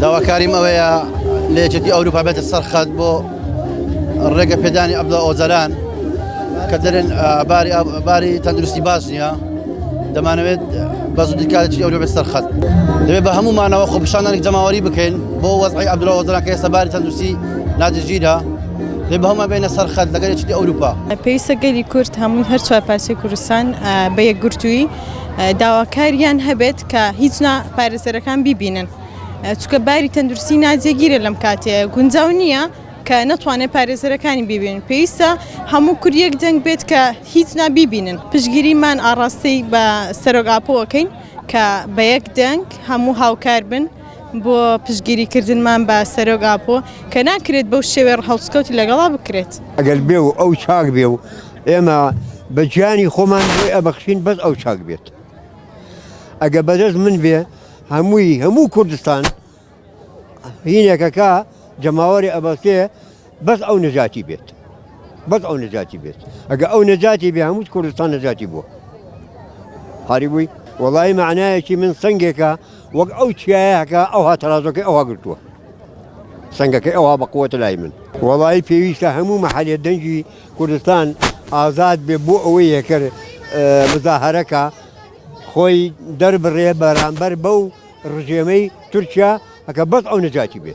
داواکاریم ئەوەیە لە یەکێتی ئەوروپا بێتە سەرخەت بۆ ڕێگە پێدانی ئەبدە ئۆزەلان کە دەرێن باری تەندروستی باش نییە دەمانەوێت بە زوودی کاتێکی ئەوروپا بێت سەرخەت دەبێت بە هەمومانەوە خۆپیشاندانێک جەماوەری بکەین بۆ وەزعی عەبدوڵڵا ئۆزەلان کە ئێستا باری تەندروستی نادەژیرە دەبێت بە هەمومان بێنە سەرخەت لەگەڵ یەکێتی ئەوروپا. پێویستە گەلی کورد هەمووی هەر چوار پارچەی کوردستان بە یەکگرتووی داواکاریان هەبێت کە هیچ پارێزەرەکان بیبینن چونکە باری تەندروستی ناجێگیرە لەم کاتەیە گونجاو نییە کە نەتوانێت پارێزەرەکانی ببینن پێویستە هەموو کورد یەک دەنگ بێت کە هیچ نابیبینن پشگیریمان ئاڕاستەی بە سەرۆگاپۆەکەین کە بە یەک دەنگ هەموو هاوکار بن بۆ پشگیریکردنمان بە سەرۆگاپۆ کە ناکرێت بەو شێوێ هەڵسکەوتی لەگەڵا بکرێت ئەگەر بێ و ئەو چاک بێ و ئێمە بە گیانی خۆمان بۆی ئەبەخشین بەس ئەو چاک بێت ئەگە بەدەست من بێ هەموو کوردستان هینێکەکە جەماوەری ئەبەستێ بەس ئەو نەجاتی بێت بەس ئەو نەجاتی بێت ئەگە ئەو نەجاتی بێ هەموو کوردستان نەجاتی بووە هاری بووی وەڵی معنایەکی من سنگێکە وەک ئەو چیایەکە ئەو هاتەرازۆکەی ئەوها گرتووە سنگەکەی ئەوها بەقووەتە لای من وەڵی پێویستە هەموو مەحەلێ دەنگی کوردستان ئازاد بێ بۆ ئەوەی یەکرد مزاهرەکە خۆی دەربڕێ بەرامبەر بەو ڕژێمەی تورکیا ئەکە بەس ئەو نەجاتی بێت.